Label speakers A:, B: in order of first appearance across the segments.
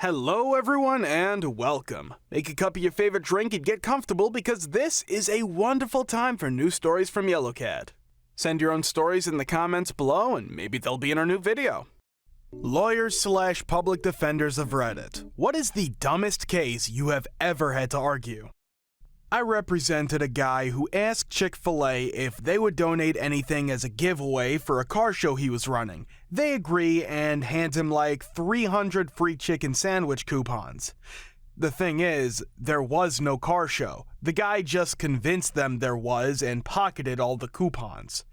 A: Hello everyone and welcome. Make a cup of your favorite drink and get comfortable because this is a wonderful time for new stories from Yellowcat. Send your own stories in the comments below and maybe they'll be in our new video. Lawyers/public defenders of Reddit. What is the dumbest case you have ever had to argue? I represented a guy who asked Chick-fil-A if they would donate anything as a giveaway for a car show he was running. They agree and hand him like 300 free chicken sandwich coupons. The thing is, there was no car show. The guy just convinced them there was and pocketed all the coupons.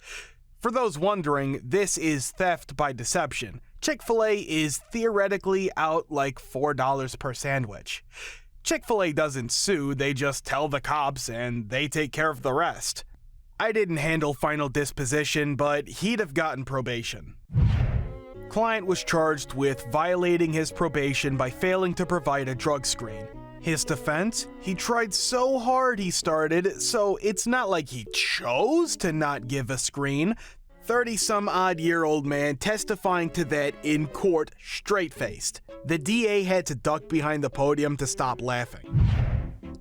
A: For those wondering, this is theft by deception. Chick-fil-A is theoretically out like $4 per sandwich. Chick-fil-A doesn't sue, they just tell the cops and they take care of the rest. I didn't handle final disposition, but he'd have gotten probation. Client was charged with violating his probation by failing to provide a drug screen. His defense? He tried so hard he started, so it's not like he chose to not give a screen. 30-some-odd-year-old man testifying to that in court straight-faced. The DA had to duck behind the podium to stop laughing.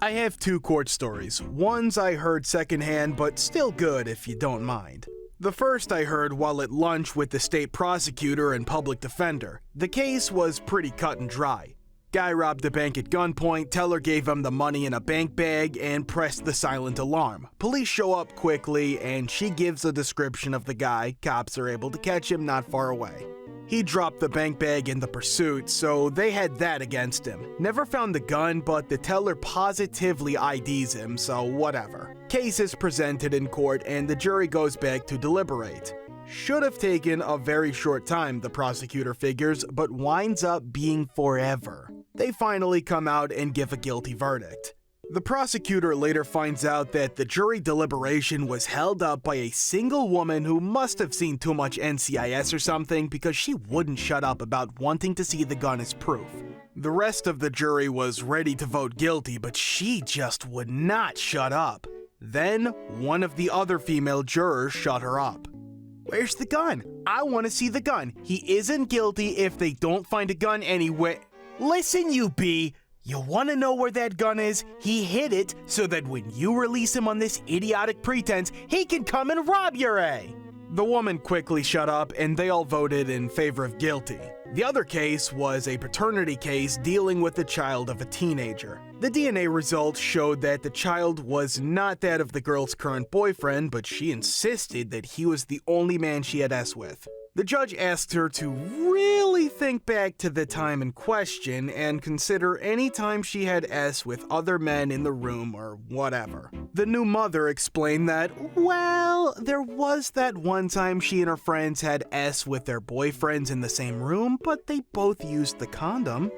A: I have two court stories. One's I heard secondhand, but still good if you don't mind. The first I heard while at lunch with the state prosecutor and public defender. The case was pretty cut and dry. Guy robbed a bank at gunpoint, teller gave him the money in a bank bag and pressed the silent alarm. Police show up quickly and she gives a description of the guy. Cops are able to catch him not far away. He dropped the bank bag in the pursuit, so they had that against him. Never found the gun, but the teller positively IDs him, so whatever. Case is presented in court and the jury goes back to deliberate. Should have taken a very short time, the prosecutor figures, but winds up being forever. They finally come out and give a guilty verdict. The prosecutor later finds out that the jury deliberation was held up by a single woman who must have seen too much NCIS or something because she wouldn't shut up about wanting to see the gun as proof. The rest of the jury was ready to vote guilty, but she just would not shut up. Then, one of the other female jurors shut her up. Where's the gun? I want to see the gun. He isn't guilty if they don't find a gun anywhere. Listen, you B. You want to know where that gun is? He hid it so that when you release him on this idiotic pretense, he can come and rob your A. The woman quickly shut up and they all voted in favor of guilty. The other case was a paternity case dealing with the child of a teenager. The DNA results showed that the child was not that of the girl's current boyfriend, but she insisted that he was the only man she had S with. The judge asked her to really think back to the time in question and consider any time she had S with other men in the room or whatever. The new mother explained that, well, there was that one time she and her friends had S with their boyfriends in the same room, but they both used the condom.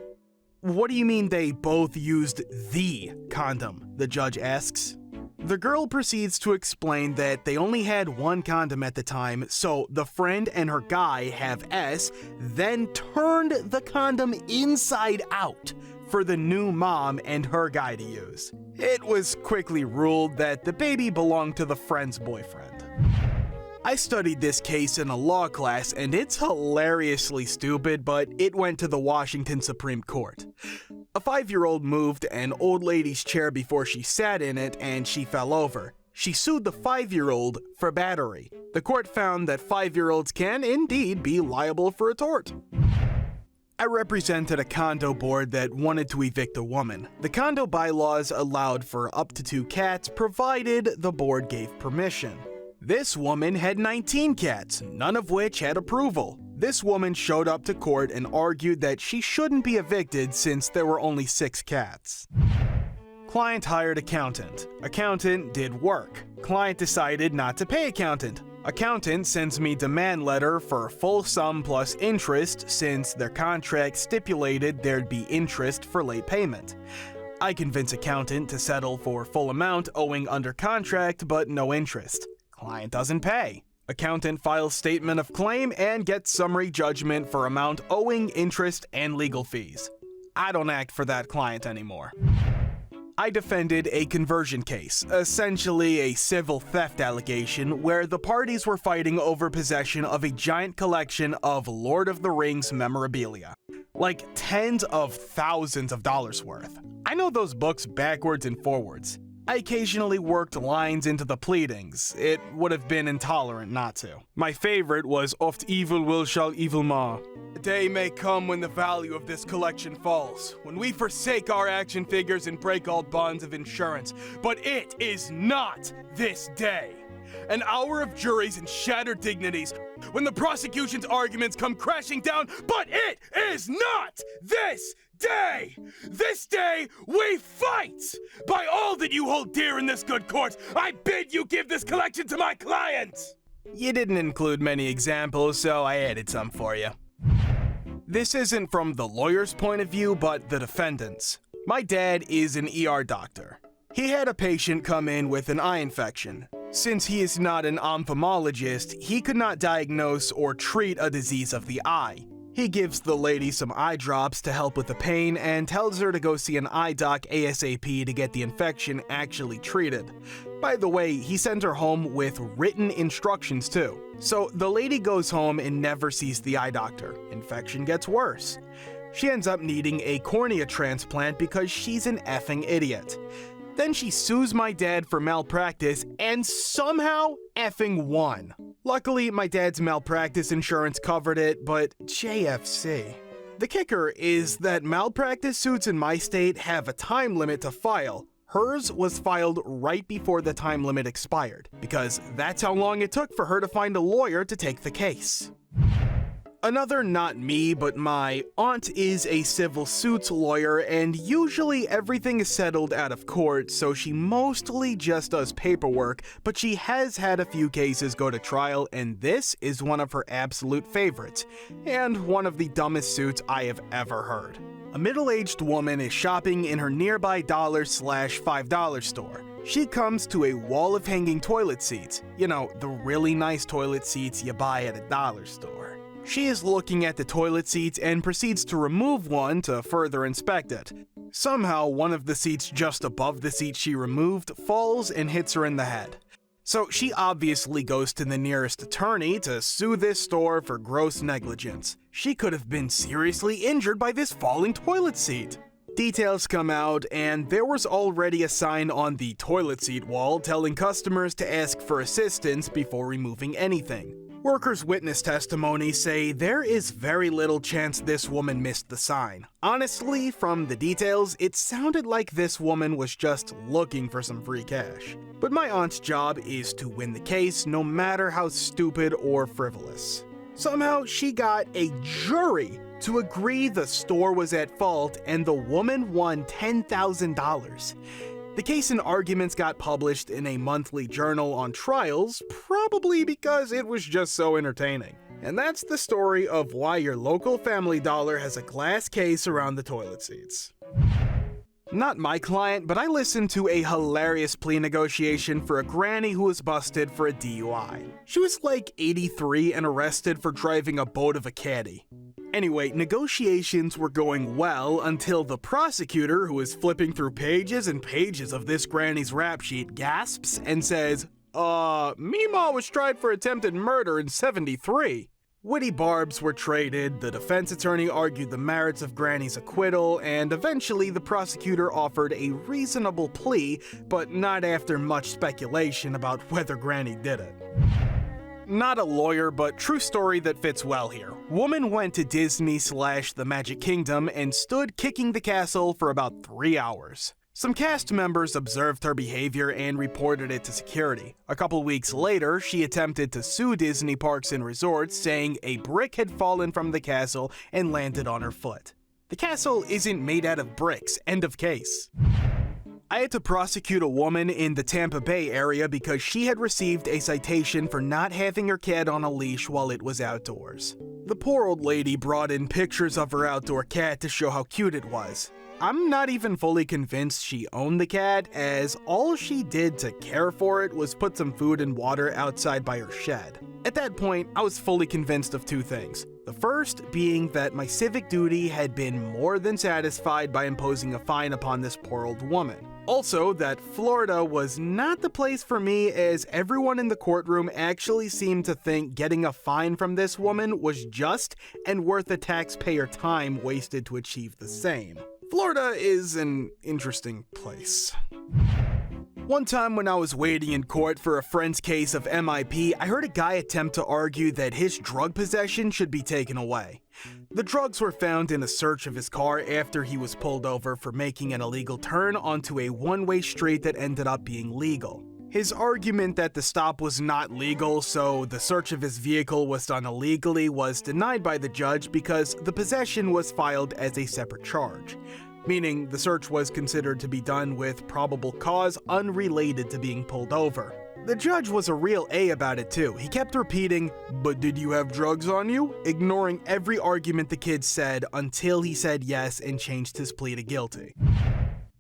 A: What do you mean they both used the condom? The judge asks. The girl proceeds to explain that they only had one condom at the time, so the friend and her guy have S, then turned the condom inside out for the new mom and her guy to use. It was quickly ruled that the baby belonged to the friend's boyfriend. I studied this case in a law class and it's hilariously stupid, but it went to the Washington Supreme Court. A 5-year-old moved an old lady's chair before she sat in it and she fell over. She sued the 5-year-old for battery. The court found that 5-year-olds can indeed be liable for a tort. I represented a condo board that wanted to evict a woman. The condo bylaws allowed for up to 2 cats provided the board gave permission. This woman had 19 cats, none of which had approval. This woman showed up to court and argued that she shouldn't be evicted since there were only 6 cats. Client hired accountant. Accountant did work. Client decided not to pay accountant. Accountant sends me demand letter for full sum plus interest since their contract stipulated there'd be interest for late payment. I convince accountant to settle for full amount owing under contract but no interest. Client doesn't pay. Accountant files statement of claim and gets summary judgment for amount owing, interest, and legal fees. I don't act for that client anymore. I defended a conversion case, essentially a civil theft allegation where the parties were fighting over possession of a giant collection of Lord of the Rings memorabilia. Like tens of thousands of dollars worth. I know those books backwards and forwards. I occasionally worked lines into the pleadings. It would have been intolerant not to. My favorite was "Oft evil will shall evil ma." A day may come when the value of this collection falls, when we forsake our action figures and break all bonds of insurance. But it is not this day. An hour of juries and shattered dignities, when the prosecution's arguments come crashing down, but it is not this day! This day we fight! By all that you hold dear in this good court, I bid you give this collection to my client! You didn't include many examples, so I added some for you. This isn't from the lawyer's point of view, but the defendant's. My dad is an ER doctor. He had a patient come in with an eye infection. Since he is not an ophthalmologist, he could not diagnose or treat a disease of the eye. He gives the lady some eye drops to help with the pain and tells her to go see an eye doc ASAP to get the infection actually treated. By the way, he sent her home with written instructions too. So the lady goes home and never sees the eye doctor. Infection gets worse. She ends up needing a cornea transplant because she's an effing idiot. Then she sues my dad for malpractice and somehow effing won. Luckily, my dad's malpractice insurance covered it, but JFC. The kicker is that malpractice suits in my state have a time limit to file. Hers was filed right before the time limit expired, because that's how long it took for her to find a lawyer to take the case. Another not me, but my aunt is a civil suits lawyer, and usually everything is settled out of court, so she mostly just does paperwork, but she has had a few cases go to trial, and this is one of her absolute favorites, and one of the dumbest suits I have ever heard. A middle-aged woman is shopping in her nearby $/$5 store. She comes to a wall of hanging toilet seats. You know, the really nice toilet seats you buy at a dollar store. She is looking at the toilet seats and proceeds to remove one to further inspect it. Somehow, one of the seats just above the seat she removed falls and hits her in the head. So she obviously goes to the nearest attorney to sue this store for gross negligence. She could have been seriously injured by this falling toilet seat. Details come out, and there was already a sign on the toilet seat wall telling customers to ask for assistance before removing anything. Workers' witness testimonies say there is very little chance this woman missed the sign. Honestly, from the details, it sounded like this woman was just looking for some free cash. But my aunt's job is to win the case, no matter how stupid or frivolous. Somehow, she got a jury to agree the store was at fault, and the woman won $10,000. The case and arguments got published in a monthly journal on trials, probably because it was just so entertaining. And that's the story of why your local Family Dollar has a glass case around the toilet seats. Not my client, but I listened to a hilarious plea negotiation for a granny who was busted for a DUI. She was like 83 and arrested for driving a boat of a caddy. Anyway, negotiations were going well until the prosecutor, who is flipping through pages and pages of this granny's rap sheet, gasps and says, Mima was tried for attempted murder in '73. Witty barbs were traded, the defense attorney argued the merits of Granny's acquittal, and eventually the prosecutor offered a reasonable plea, but not after much speculation about whether Granny did it. Not a lawyer, but true story that fits well here. Woman went to Disney/the Magic Kingdom and stood kicking the castle for about 3 hours. Some cast members observed her behavior and reported it to security. A couple weeks later, she attempted to sue Disney Parks and Resorts, saying a brick had fallen from the castle and landed on her foot. The castle isn't made out of bricks, end of case. I had to prosecute a woman in the Tampa Bay area because she had received a citation for not having her cat on a leash while it was outdoors. The poor old lady brought in pictures of her outdoor cat to show how cute it was. I'm not even fully convinced she owned the cat, as all she did to care for it was put some food and water outside by her shed. At that point, I was fully convinced of two things. The first being that my civic duty had been more than satisfied by imposing a fine upon this poor old woman. Also, that Florida was not the place for me, as everyone in the courtroom actually seemed to think getting a fine from this woman was just and worth the taxpayer time wasted to achieve the same. Florida is an interesting place. One time when I was waiting in court for a friend's case of MIP, I heard a guy attempt to argue that his drug possession should be taken away. The drugs were found in a search of his car after he was pulled over for making an illegal turn onto a one-way street that ended up being legal. His argument that the stop was not legal, so the search of his vehicle was done illegally, was denied by the judge because the possession was filed as a separate charge, meaning the search was considered to be done with probable cause unrelated to being pulled over. The judge was a real A about it too. He kept repeating, "But did you have drugs on you?" ignoring every argument the kid said until he said yes and changed his plea to guilty.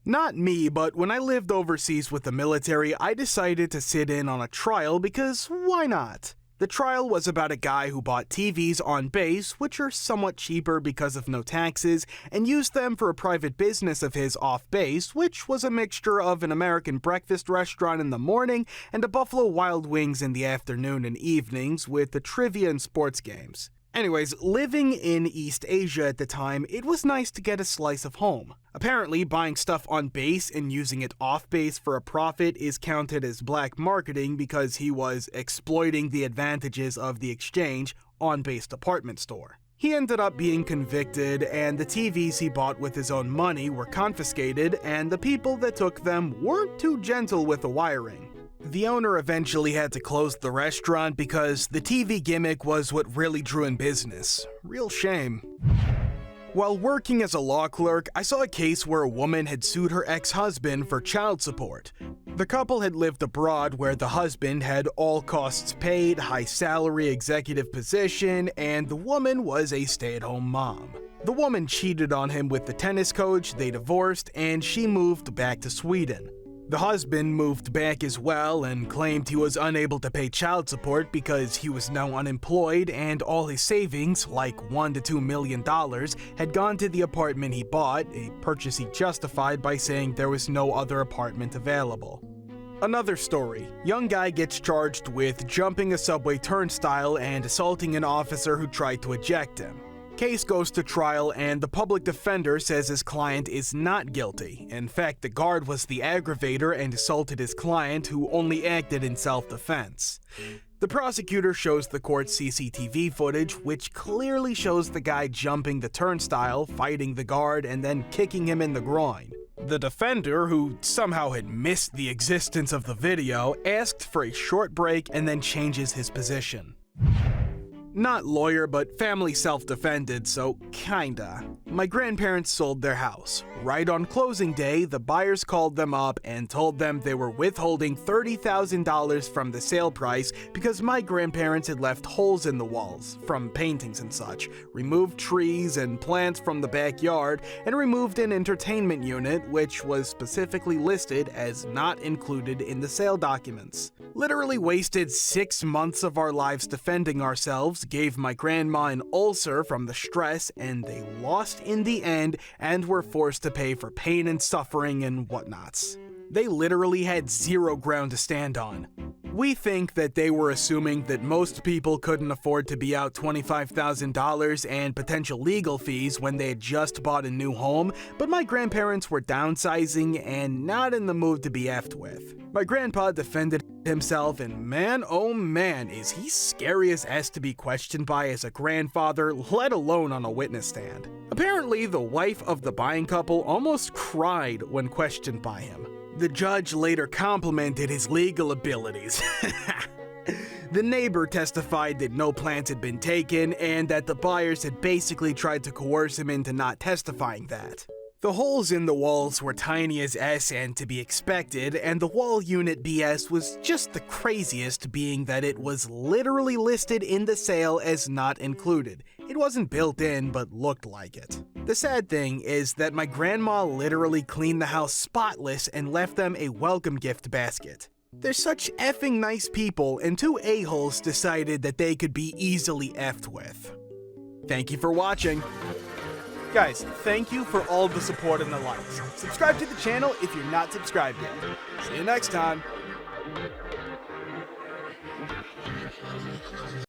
A: Not me, but when I lived overseas with the military, I decided to sit in on a trial because why not? The trial was about a guy who bought TVs on base, which are somewhat cheaper because of no taxes, and used them for a private business of his off base, which was a mixture of an American breakfast restaurant in the morning and a Buffalo Wild Wings in the afternoon and evenings with the trivia and sports games. Anyways, living in East Asia at the time, it was nice to get a slice of home. Apparently, buying stuff on base and using it off base for a profit is counted as black marketing because he was exploiting the advantages of the exchange on-base department store. He ended up being convicted, and the TVs he bought with his own money were confiscated, and the people that took them weren't too gentle with the wiring. The owner eventually had to close the restaurant because the TV gimmick was what really drew in business. Real shame. While working as a law clerk, I saw a case where a woman had sued her ex-husband for child support. The couple had lived abroad where the husband had all costs paid, high salary, executive position, and the woman was a stay-at-home mom. The woman cheated on him with the tennis coach, they divorced, and she moved back to Sweden. The husband moved back as well and claimed he was unable to pay child support because he was now unemployed and all his savings, like $1 to $2 million, had gone to the apartment he bought, a purchase he justified by saying there was no other apartment available. Another story. Young guy gets charged with jumping a subway turnstile and assaulting an officer who tried to eject him. Case goes to trial and the public defender says his client is not guilty. In fact, the guard was the aggravator and assaulted his client, who only acted in self-defense. The prosecutor shows the court CCTV footage, which clearly shows the guy jumping the turnstile, fighting the guard, and then kicking him in the groin. The defender, who somehow had missed the existence of the video, asked for a short break and then changes his position. Not lawyer, but family self-defended, so kinda. My grandparents sold their house. Right on closing day, the buyers called them up and told them they were withholding $30,000 from the sale price because my grandparents had left holes in the walls from paintings and such, removed trees and plants from the backyard, and removed an entertainment unit which was specifically listed as not included in the sale documents. Literally wasted 6 months of our lives defending ourselves, gave my grandma an ulcer from the stress, and they lost in the end and were forced to pay for pain and suffering and whatnots. They literally had zero ground to stand on. We think that they were assuming that most people couldn't afford to be out $25,000 and potential legal fees when they had just bought a new home, but my grandparents were downsizing and not in the mood to be effed with. My grandpa defended himself, and man, oh man, is he scary as S to be questioned by as a grandfather, let alone on a witness stand. Apparently, the wife of the buying couple almost cried when questioned by him. The judge later complimented his legal abilities. The neighbor testified that no plans had been taken and that the buyers had basically tried to coerce him into not testifying that. The holes in the walls were tiny as S and to be expected, and the wall unit BS was just the craziest, being that it was literally listed in the sale as not included. It wasn't built in, but looked like it. The sad thing is that my grandma literally cleaned the house spotless and left them a welcome gift basket. They're such effing nice people, and two a-holes decided that they could be easily effed with. Thank you for watching. Guys, thank you for all the support and the likes. Subscribe to the channel if you're not subscribed yet. See you next time.